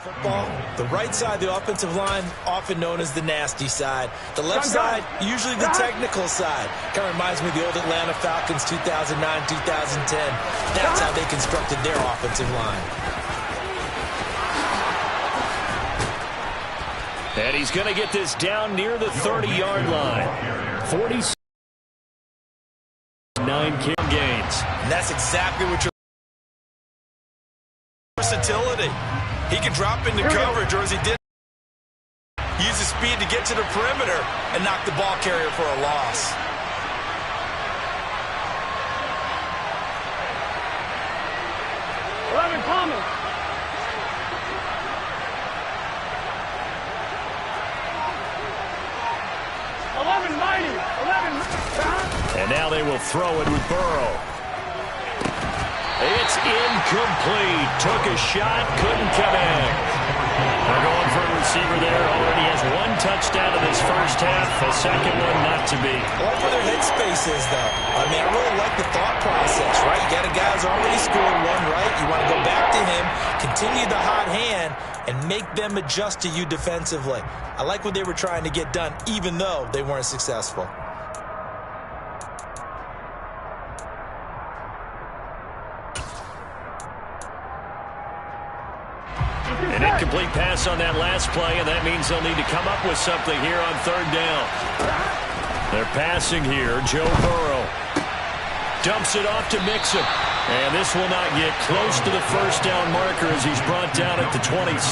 Football, the right side of the offensive line, often known as the nasty side. The left side, usually the technical side. Kind of reminds me of the old Atlanta Falcons 2009, 2010. That's how they constructed their offensive line. And he's going to get this down near the 30-yard line. 49 gains. And that's exactly what you're versatility. He can drop into coverage, or as he did, use his speed to get to the perimeter and knock the ball carrier for a loss. And now they will throw it with Burrow. It's incomplete. Took a shot, couldn't come in. They're going for a receiver there. Already has one touchdown in this first half. A second one not to be. I like where their headspace is, though. I mean, I really like the thought process, right? You got a guy who's already scored one, right? You want to go back to him, continue the hot hand, and make them adjust to you defensively. I like what they were trying to get done, even though they weren't successful. An incomplete pass on that last play, and that means they'll need to come up with something here on third down. They're passing here. Joe Burrow dumps it off to Mixon. And this will not get close to the first down marker as he's brought down at the 26.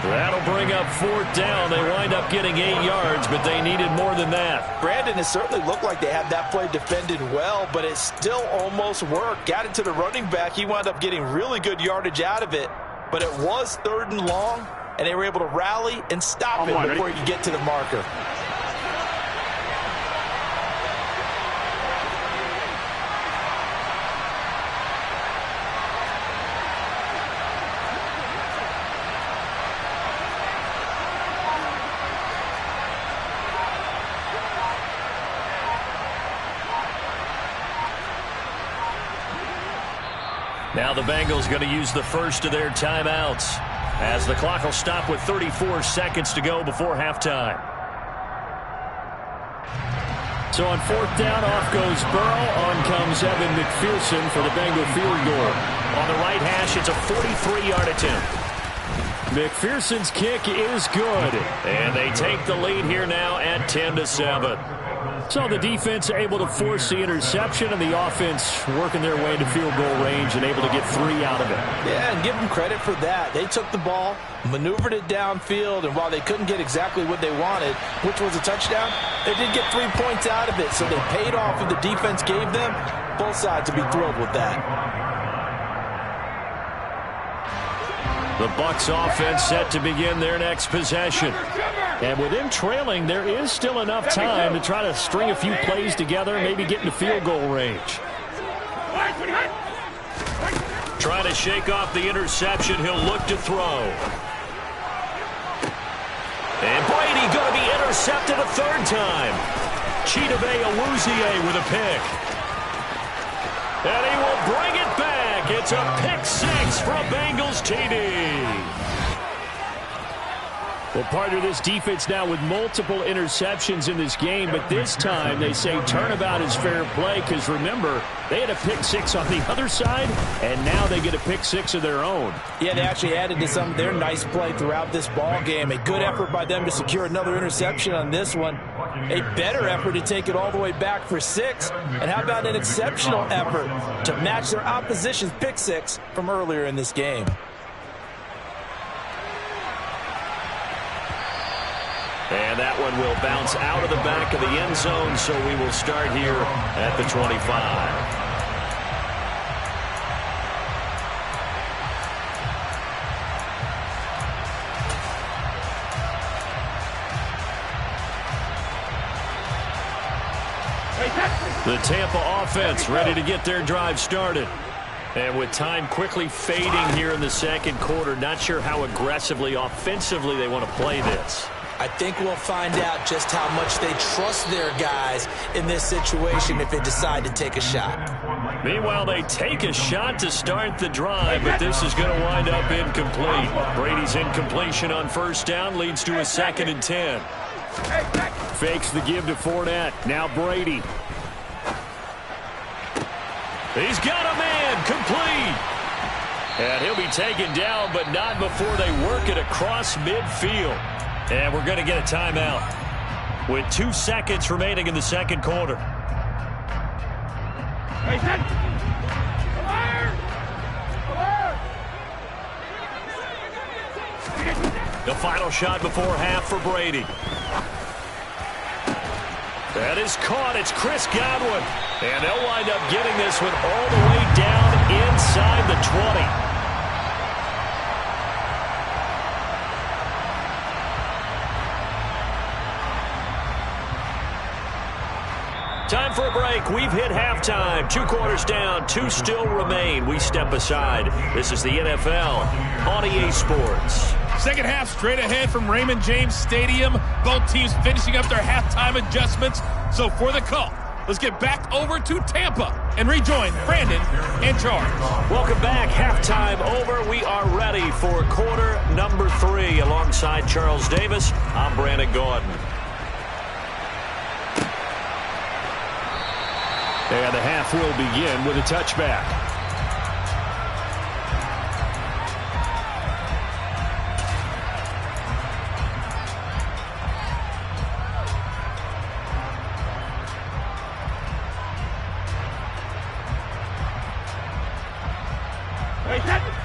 That'll bring up fourth down. They wind up getting 8 yards, but they needed more than that. Brandon, it certainly looked like they had that play defended well, but it still almost worked. Got it to the running back. He wound up getting really good yardage out of it. But it was third and long, and they were able to rally and stop it before he could get to the marker. Now the Bengals going to use the first of their timeouts as the clock will stop with 34 seconds to go before halftime. So on fourth down, off goes Burrow. On comes Evan McPherson for the Bengal field goal. On the right hash, it's a 43-yard attempt. McPherson's kick is good. And they take the lead here now at 10-7. So the defense able to force the interception, and the offense working their way to field goal range and able to get 3 out of it. Yeah, and give them credit for that. They took the ball, maneuvered it downfield, and while they couldn't get exactly what they wanted, which was a touchdown, they did get 3 points out of it. So they paid off what the defense gave them. Both sides will be thrilled with that. The Bucs offense set to begin their next possession. And with them trailing, there is still enough time to try to string a few plays together, maybe get into field goal range. Trying to shake off the interception. He'll look to throw. And Brady going to be intercepted a third time. Chidobe Awuzie with a pick. And he will bring it back. It's a pick-6 from Bengals TD. Well, part of this defense now with multiple interceptions in this game, but this time they say turnabout is fair play because, remember, they had a pick-6 on the other side, and now they get a pick-6 of their own. Yeah, they actually added to some of their nice play throughout this ball game. A good effort by them to secure another interception on this one. A better effort to take it all the way back for 6. And how about an exceptional effort to match their opposition's pick-6 from earlier in this game? And that one will bounce out of the back of the end zone, so we will start here at the 25. The Tampa offense ready to get their drive started. And with time quickly fading here in the second quarter, not sure how aggressively, offensively they want to play this. I think we'll find out just how much they trust their guys in this situation if they decide to take a shot. Meanwhile, they take a shot to start the drive, but this is going to wind up incomplete. Brady's incompletion on first down leads to a 2nd and 10. Fakes the give to Fournette. Now Brady. He's got a man. Complete. And he'll be taken down, but not before they work it across midfield. And we're going to get a timeout with 2 seconds remaining in the second quarter. The final shot before half for Brady. That is caught. It's Chris Godwin. And they'll wind up getting this one all the way down inside the 20. Time for a break. We've hit halftime. 2 quarters down. 2 still remain. We step aside. This is the NFL on EA Sports. Second half straight ahead from Raymond James Stadium. Both teams finishing up their halftime adjustments. So for the call, let's get back over to Tampa and rejoin Brandon and Charles. Welcome back. Halftime over. We are ready for quarter number 3. Alongside Charles Davis, I'm Brandon Gaudin. And the half will begin with a touchback.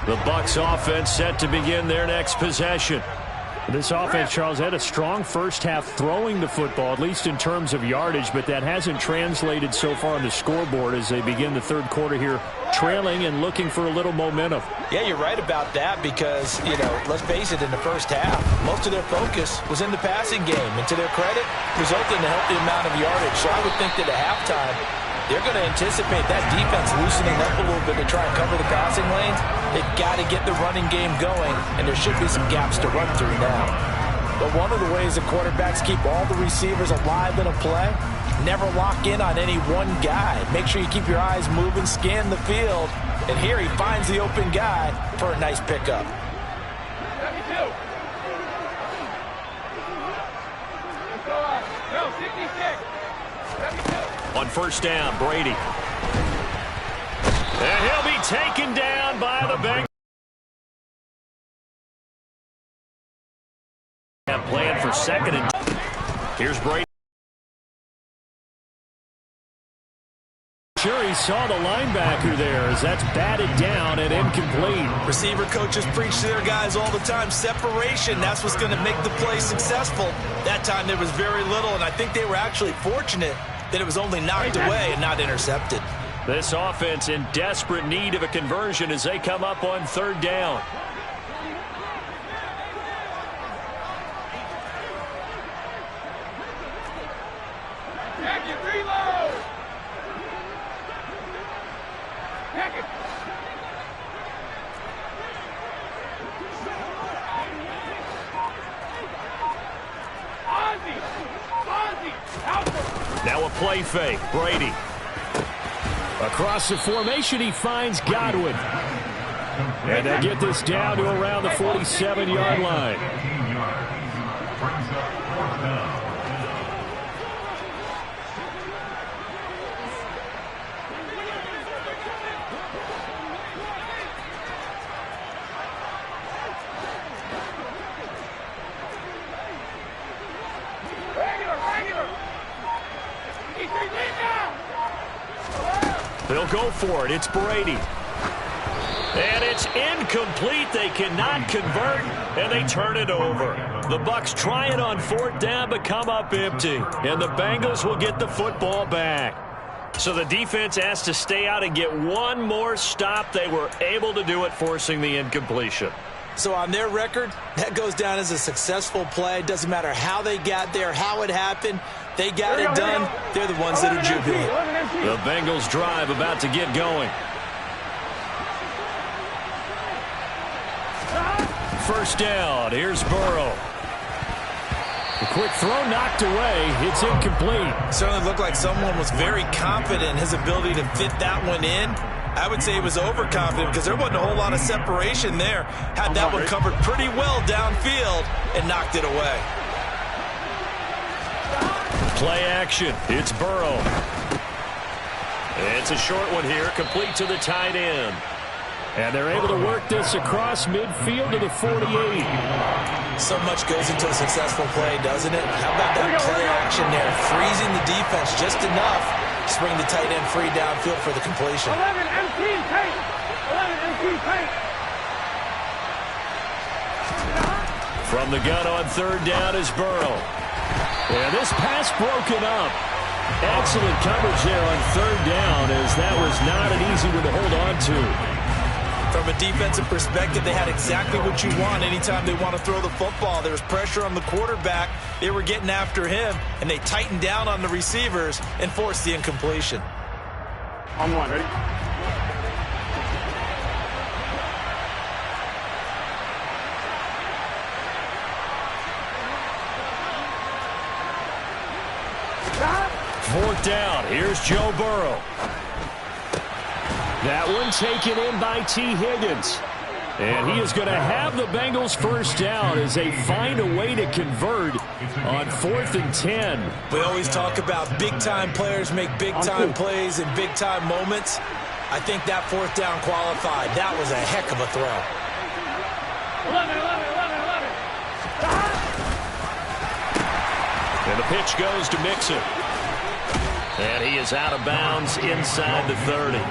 The Bucs offense set to begin their next possession. This offense, Charles, had a strong first half throwing the football, at least in terms of yardage, but that hasn't translated so far on the scoreboard as they begin the third quarter here, trailing and looking for a little momentum. Yeah, you're right about that because, let's face it, in the first half, most of their focus was in the passing game. And to their credit, resulted in a healthy amount of yardage. So I would think that at halftime, they're going to anticipate that defense loosening up a little bit to try and cover the passing lanes. They've got to get the running game going, and there should be some gaps to run through now. But one of the ways the quarterbacks keep all the receivers alive in a play, never lock in on any one guy. Make sure you keep your eyes moving, scan the field, and here he finds the open guy for a nice pickup. On first down, Brady. And he'll be taken down by the Bengals. Plan for 2nd and 10. Here's Brady. Sure, he saw the linebacker there as that's batted down and incomplete. Receiver coaches preach to their guys all the time. Separation, that's what's going to make the play successful. That time there was very little, and I think they were actually fortunate that it was only knocked away and not intercepted. This offense in desperate need of a conversion as they come up on 3rd down. Now a play fake. Brady. Across the formation, he finds Godwin. And they get this down to around the 47-yard line. They'll go for it. It's Brady. And it's incomplete. They cannot convert, and they turn it over. The Bucs try it on 4th down, but come up empty. And the Bengals will get the football back. So the defense has to stay out and get one more stop. They were able to do it, forcing the incompletion. So on their record, that goes down as a successful play. Doesn't matter how they got there, how it happened. They got it done. They're the ones that are jubilant. The Bengals drive about to get going. First down. Here's Burrow. The quick throw knocked away. It's incomplete. Certainly looked like someone was very confident in his ability to fit that one in. I would say he was overconfident because there wasn't a whole lot of separation there. Had that one covered pretty well downfield and knocked it away. Play action. It's Burrow. It's a short one here, complete to the tight end. And they're able to work this across midfield to the 48. So much goes into a successful play, doesn't it? How about that play action there? Freezing the defense just enough to bring the tight end free downfield for the completion. 11 empty paint. 11 empty paint. From the gun on third down is Burrow. And this pass broken up. Excellent coverage there on third down, as that was not an easy one to hold on to. From a defensive perspective, they had exactly what you want anytime they want to throw the football. There was pressure on the quarterback. They were getting after him, and they tightened down on the receivers and forced the incompletion. On one, ready? Fourth down. Here's Joe Burrow. That one taken in by T. Higgins. And he is going to have the Bengals first down as they find a way to convert on 4th and 10. We always talk about big-time players make big-time plays in big-time moments. I think that fourth down qualified. That was a heck of a throw. 11, 11, 11, 11. And the pitch goes to Mixon. And he is out of bounds inside the 30.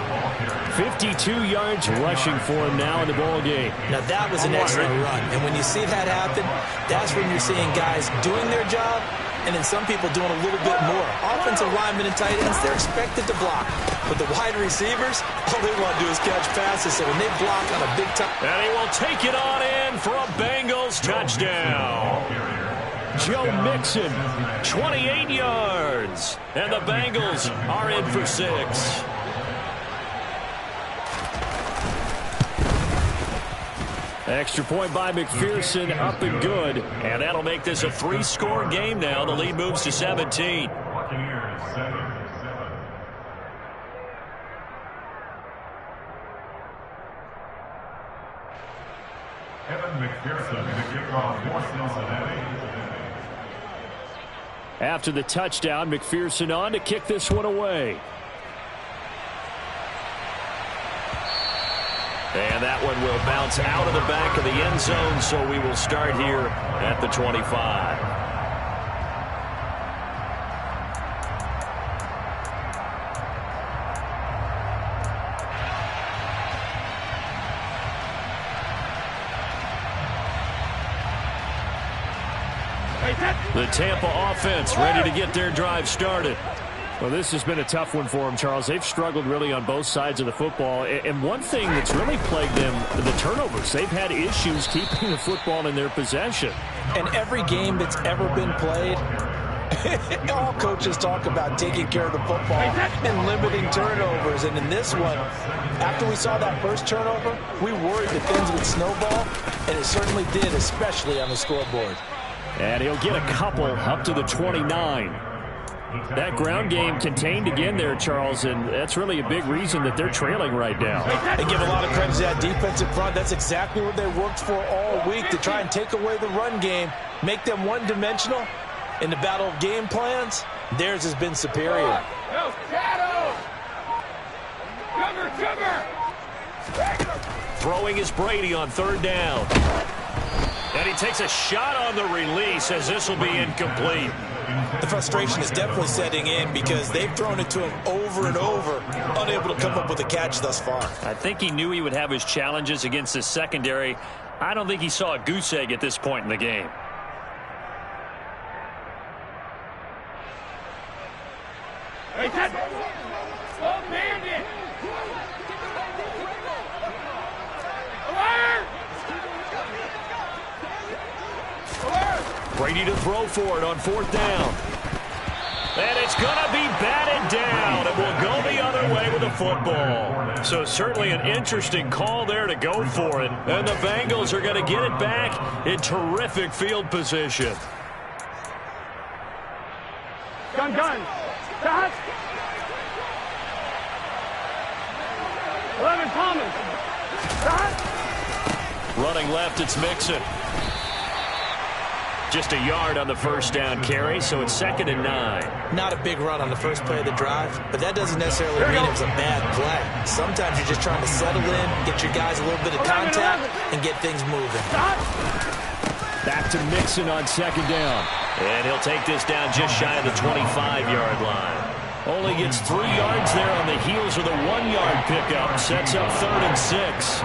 52 yards rushing for him now in the ball game. Now that was an excellent run. And when you see that happen, that's when you're seeing guys doing their job and then some people doing a little bit more. Offensive linemen and tight ends, they're expected to block. But the wide receivers, all they want to do is catch passes. So when they block on a big time. And he will take it on in for a Bengals touchdown. Joe Mixon, 28 yards. And the Bengals are in for 6. Extra point by McPherson, up and good. And that'll make this a 3-score game now. The lead moves to 17. After the touchdown, McPherson on to kick this one away. And that one will bounce out of the back of the end zone, so we will start here at the 25. The Tampa offense ready to get their drive started. Well, this has been a tough one for them, Charles. They've struggled really on both sides of the football. And one thing that's really plagued them, the turnovers. They've had issues keeping the football in their possession. And every game that's ever been played, all coaches talk about taking care of the football and limiting turnovers. And in this one, after we saw that first turnover, we worried that things would snowball, and it certainly did, especially on the scoreboard. And he'll get a couple up to the 29. That ground game contained again there, Charles, and that's really a big reason that they're trailing right now. They give a lot of credit to that defensive front. That's exactly what they worked for all week, to try and take away the run game, make them one-dimensional. In the battle of game plans, theirs has been superior. Throwing is Brady on third down. And he takes a shot on the release, as this will be incomplete. The frustration is definitely setting in because they've thrown it to him over and over, unable to come up with a catch thus far. I think he knew he would have his challenges against the secondary. I don't think he saw a goose egg at this point in the game. Brady to throw for it on fourth down. And it's going to be batted down. It will go the other way with the football. So certainly an interesting call there to go for it. And the Bengals are going to get it back in terrific field position. on Gunnz. Stop. 11 Thomas. Stop. Running left, it's Mixon. Just a yard on the first down carry, so it's 2nd and 9. Not a big run on the first play of the drive, but that doesn't necessarily mean it was a bad play. Sometimes you're just trying to settle in, get your guys a little bit of contact, and get things moving. Back to Mixon on 2nd down. And he'll take this down just shy of the 25-yard line. Only gets 3 yards there on the heels of the 1-yard pickup. Sets up 3rd and 6.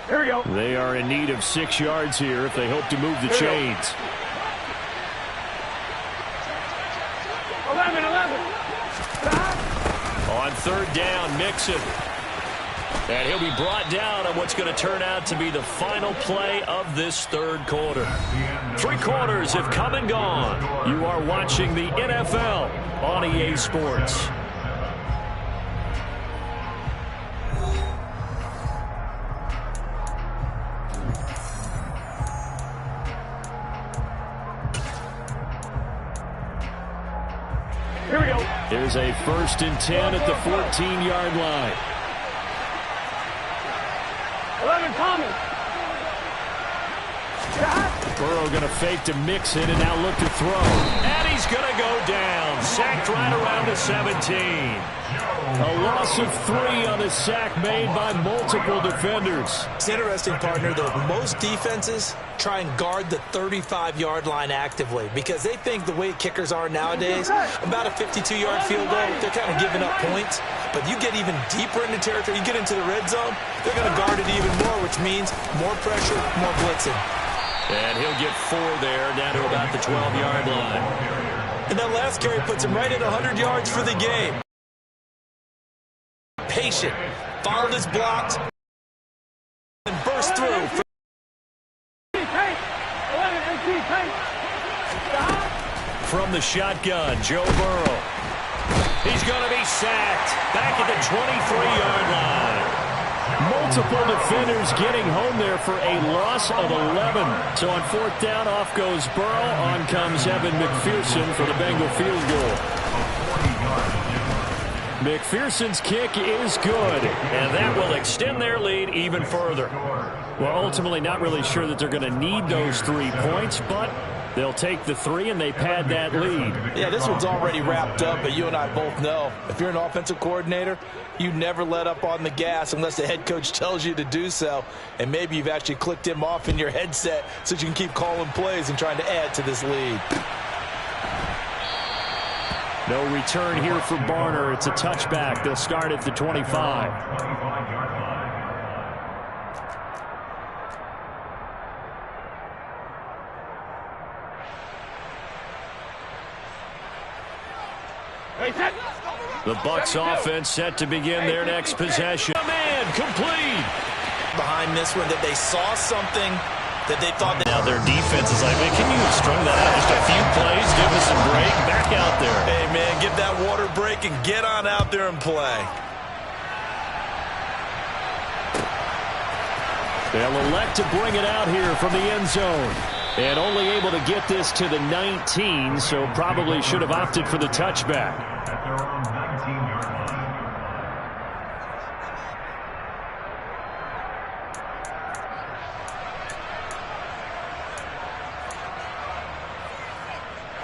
Here we go. They are in need of 6 yards here if they hope to move the chains. 11. On 3rd down, Mixon. And he'll be brought down on what's going to turn out to be the final play of this 3rd quarter. 3 quarters have come and gone. You are watching the NFL on EA Sports. Here we go. There's a 1st and 10 at the 14-yard line. 11 Thomas. Burrow going to fake to Mixon and now look to throw. And he's going to go down. Sacked right around the 17. A loss of 3 on the sack made by multiple defenders. It's interesting, partner, that most defenses try and guard the 35-yard line actively because they think the way kickers are nowadays, about a 52-yard field goal, they're kind of giving up points. But you get even deeper into territory, you get into the red zone, they're going to guard it even more, which means more pressure, more blitzing. And he'll get 4 there, down to about the 12-yard line. And that last carry puts him right at 100 yards for the game. Patient, followed his blocks, and burst through. From the shotgun, Joe Burrow. He's going to be sacked back at the 23-yard line. Multiple defenders getting home there for a loss of 11. So on 4th down, off goes Burrow. On comes Evan McPherson for the Bengal field goal. McPherson's kick is good, and that will extend their lead even further. Well, ultimately not really sure that they're going to need those 3 points, but they'll take the 3 and they pad that lead. Yeah, this one's already wrapped up, but you and I both know if you're an offensive coordinator, you never let up on the gas unless the head coach tells you to do so. And maybe you've actually clicked him off in your headset so you can keep calling plays and trying to add to this lead. No return here for Barner. It's a touchback. They'll start at the 25. The Bucs offense set to begin their next possession. Man, complete. Behind this one that they saw something that they thought that now their defense is like, man, can you string that out just a few plays, give us a break, back out there. Hey, man, give that water break and get on out there and play. They'll elect to bring it out here from the end zone. And only able to get this to the 19, so probably should have opted for the touchback.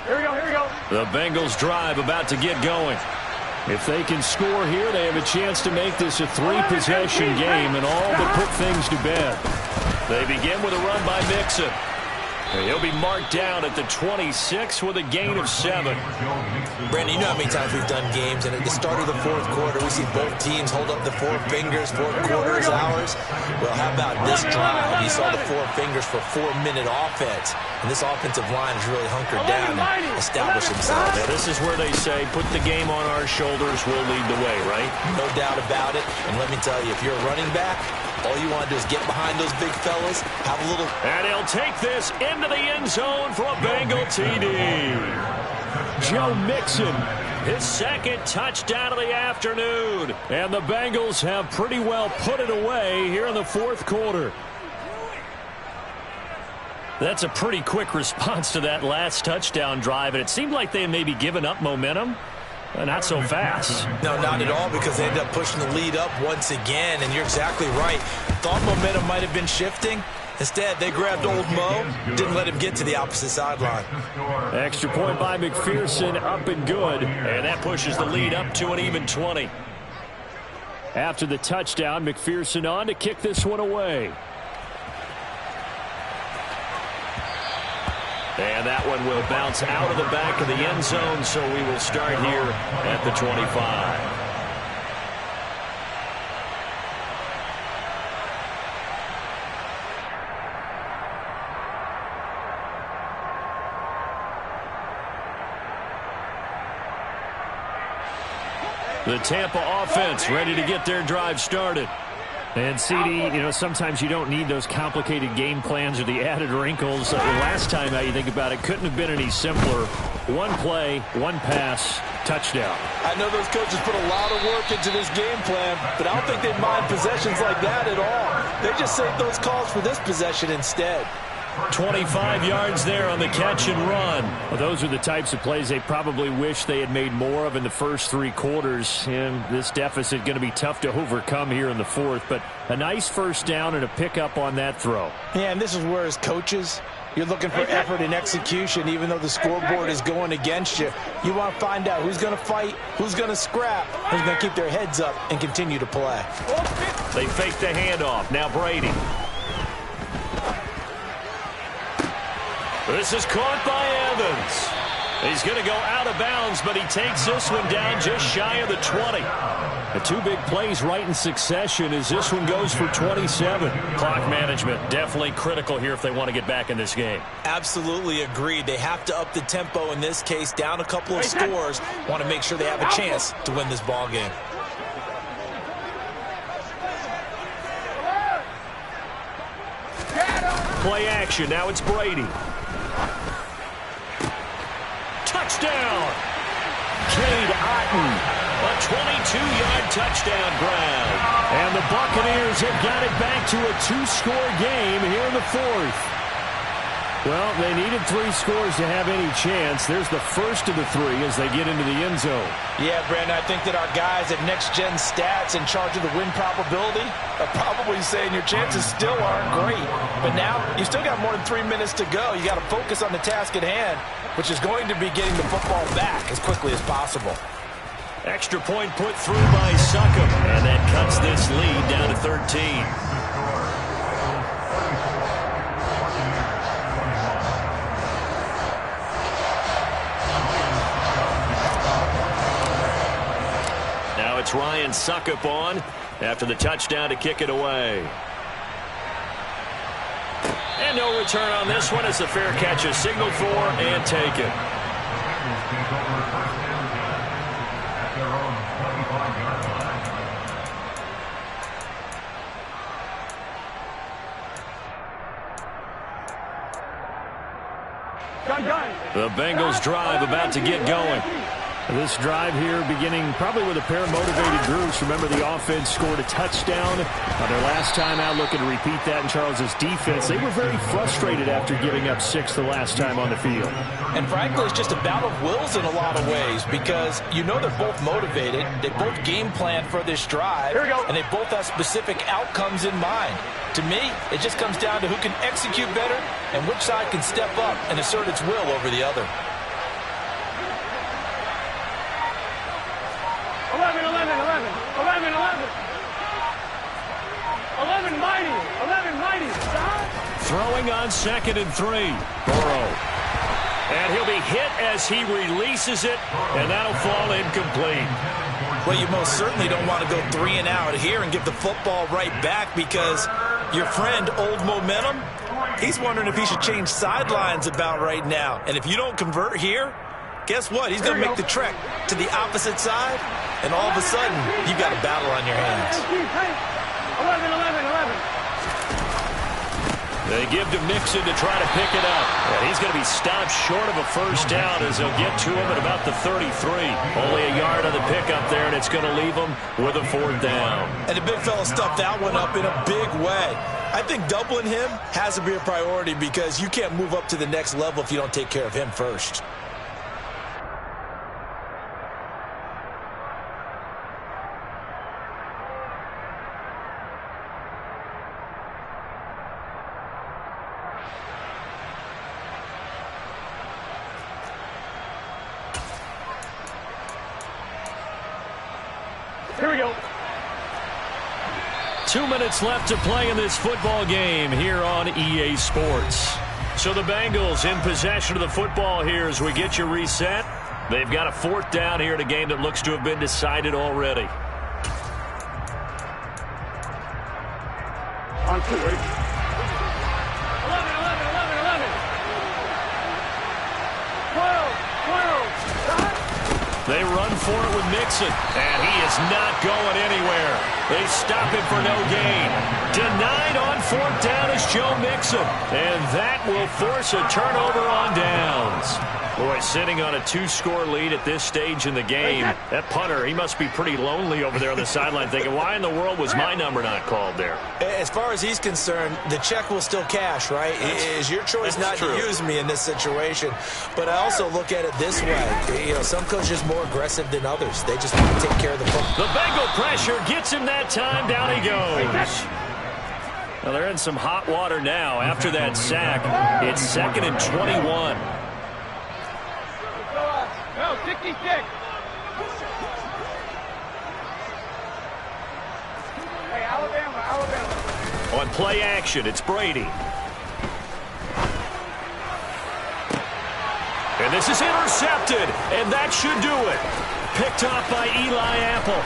Here we go. The Bengals drive about to get going. If they can score here, they have a chance to make this a 3-possession game and all but put things to bed. They begin with a run by Mixon. He'll be marked down at the 26 with a gain of 7. Brandon, you know how many times we've done games, and at the start of the fourth quarter, we see both teams hold up the four fingers, fourth quarter is ours. Well, how about this drive? You saw the four fingers for 4-minute offense, and this offensive line has really hunkered down and established themselves. Now, this is where they say, put the game on our shoulders, we'll lead the way, right? No doubt about it, and let me tell you, if you're a running back, all you want to do is get behind those big fellas, have a little... And he'll take this into the end zone for a Bengal TD. Joe Mixon, his second touchdown of the afternoon. And the Bengals have pretty well put it away here in the fourth quarter. That's a pretty quick response to that last touchdown drive, and it seemed like they had maybe given up momentum. Not so fast. No, not at all, because they ended up pushing the lead up once again, and you're exactly right. Thought momentum might have been shifting. Instead, they grabbed old Mo, didn't let him get to the opposite sideline. Extra point by McPherson, up and good. And that pushes the lead up to an even 20. After the touchdown, McPherson on to kick this one away. And that one will bounce out of the back of the end zone, so we will start here at the 25. The Tampa offense ready to get their drive started. And, CD, you know, sometimes you don't need those complicated game plans or the added wrinkles. Last time, how you think about it, couldn't have been any simpler. One play, one pass, touchdown. I know those coaches put a lot of work into this game plan, but I don't think they mind possessions like that at all. They just saved those calls for this possession instead. 25 yards there on the catch and run. Well, those are the types of plays they probably wish they had made more of in the first three quarters. And this deficit going to be tough to overcome here in the fourth. But a nice first down and a pickup on that throw. Yeah, and this is where as coaches, you're looking for effort and execution, even though the scoreboard is going against you. You want to find out who's going to fight, who's going to scrap, who's going to keep their heads up and continue to play. They fake the handoff. Now Brady. This is caught by Evans. He's going to go out of bounds, but he takes this one down just shy of the 20. The two big plays right in succession as this one goes for 27. Clock management definitely critical here if they want to get back in this game. Absolutely agreed. They have to up the tempo in this case, down a couple of scores. Want to make sure they have a chance to win this ball game. Play action. Now it's Brady. Touchdown! Cade Otton, a 22-yard touchdown grab. And the Buccaneers have got it back to a two-score game here in the fourth. Well, they needed 3 scores to have any chance. There's the first of the 3 as they get into the end zone. Yeah, Brandon, I think that our guys at Next Gen Stats in charge of the win probability are probably saying your chances still aren't great. But now, you still got more than 3 minutes to go. You got to focus on the task at hand, which is going to be getting the football back as quickly as possible. Extra point put through by Succop, and that cuts this lead down to 13. Now it's Ryan Succop on after the touchdown to kick it away. And no return on this one as the fair catch is signaled for and taken. The Bengals drive about to get going. This drive here beginning probably with a pair of motivated groups. Remember, the offense scored a touchdown on their last time out, looking to repeat that in Charles's defense. They were very frustrated after giving up 6 the last time on the field. And frankly, it's just a battle of wills in a lot of ways because you know they're both motivated. They both game plan for this drive, and they both have specific outcomes in mind. To me, it just comes down to who can execute better and which side can step up and assert its will over the other. 11 mighty. 11 mighty. Stop. Throwing on 2nd and 3. Burrow. And he'll be hit as he releases it, and that'll fall incomplete. Well, you most certainly don't want to go 3 and out here and give the football right back, because your friend, Old Momentum, he's wondering if he should change sidelines about right now. And if you don't convert here, guess what? He's going to make the trek to the opposite side, and all of a sudden, you've got a battle on your hands. 11. They give to Mixon to try to pick it up. And he's going to be stopped short of a first down as they'll get to him at about the 33. Only a yard on the pickup there, and it's going to leave him with a 4th down. And the big fella stuffed that one up in a big way. I think doubling him has to be a priority, because you can't move up to the next level if you don't take care of him first. Here we go. 2 minutes left to play in this football game here on EA Sports. So the Bengals in possession of the football here as we get you reset. They've got a 4th down here in a game that looks to have been decided already. On 2, ready? 11. They run for it with Mixon, and he is not going anywhere. They stop him for no gain. Denied on 4th down is Joe Mixon, and that will force a turnover on downs. Boy, sitting on a 2-score lead at this stage in the game, that punter, he must be pretty lonely over there on the sideline thinking, why in the world was my number not called there? As far as he's concerned, the check will still cash, right? It is your choice not to use me in this situation. But I also look at it this way. You know, some coaches are more aggressive than others. They just want to take care of the football. The Bengal pressure gets him that time. Down he goes. Well, they're in some hot water now after that sack. It's 2nd and 21. No, 66. Hey, Alabama. On play action, it's Brady. And this is intercepted, and that should do it. Picked off by Eli Apple.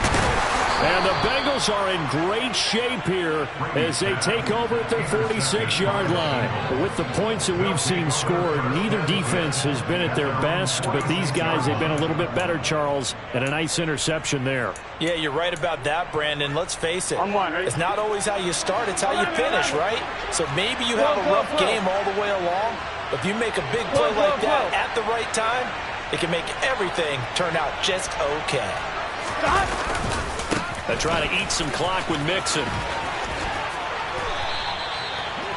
And the Bengals are in great shape here as they take over at their 46-yard line. With the points that we've seen scored, neither defense has been at their best, but these guys have been a little bit better, Charles, and a nice interception there. Yeah, you're right about that, Brandon. Let's face it. On 1, right? It's not always how you start, it's how you finish, right? So maybe you have a rough game all the way along, but if you make a big play like that at the right time, it can make everything turn out just okay. Stop. They try to eat some clock with Mixon.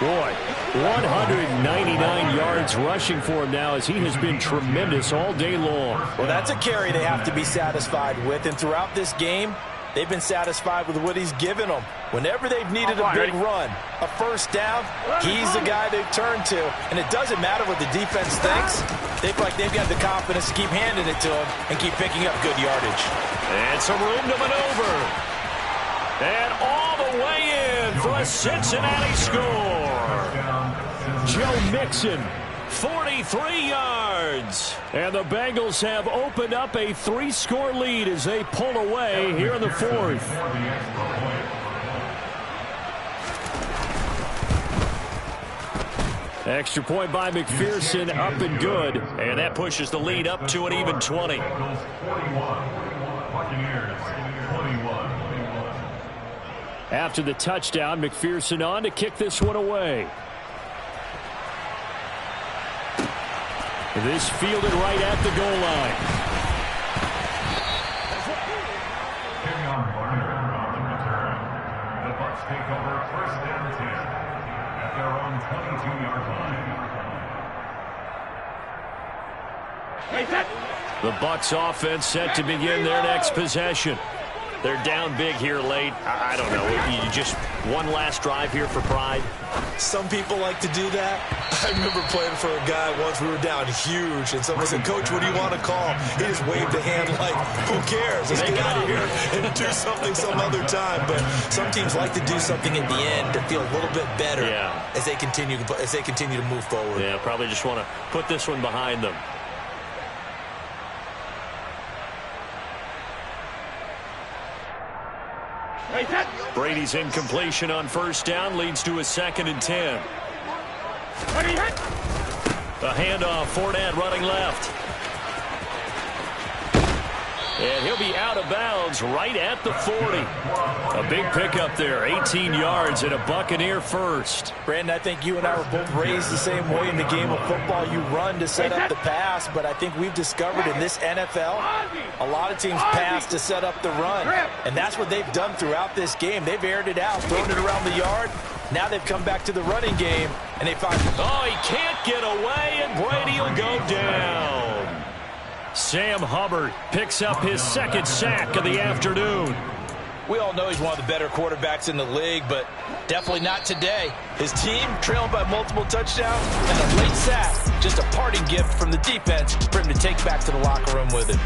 Boy, 199 yards rushing for him now as he has been tremendous all day long. Well, that's a carry they have to be satisfied with, and throughout this game, they've been satisfied with what he's given them. Whenever they've needed a big run, a first down, he's the guy they've turned to. And it doesn't matter what the defense thinks. They feel like they've got the confidence to keep handing it to him and keep picking up good yardage. And some room to maneuver. And all the way in for a Cincinnati score. Joe Mixon, 43 yards. And the Bengals have opened up a 3-score lead as they pull away here in the 4th. Extra point by McPherson, up and good. And that pushes the lead up to an even 20. After the touchdown, McPherson on to kick this one away. This fielded right at the goal line. Carry on Barner on the return. The Bucs take over 1st and 10 at their own 22-yard line. The Bucs offense set to begin their next possession. They're down big here late. I don't know. You just one last drive here for Pride? Some people like to do that. I remember playing for a guy once. We were down huge, and someone said, "Coach, what do you want to call?" He just waved a hand like, "Who cares? Let's get out of here and do something some other time." But some teams like to do something at the end to feel a little bit better as they continue to move forward. Yeah, probably just want to put this one behind them. Brady's incompletion on first down leads to a 2nd and 10. A handoff, Fournette running left. And he'll be out of bounds right at the 40. A big pickup there, 18 yards and a Buccaneer first. Brandon, I think you and I were both raised the same way in the game of football. You run to set up the pass, but I think we've discovered in this NFL, a lot of teams pass to set up the run. And that's what they've done throughout this game. They've aired it out, thrown it around the yard. Now they've come back to the running game, and they find, oh, he can't get away, and Brady will go down. Sam Hubbard picks up his 2nd sack of the afternoon. We all know he's one of the better quarterbacks in the league, but definitely not today. His team trailed by multiple touchdowns, and a late sack, just a parting gift from the defense for him to take back to the locker room with him.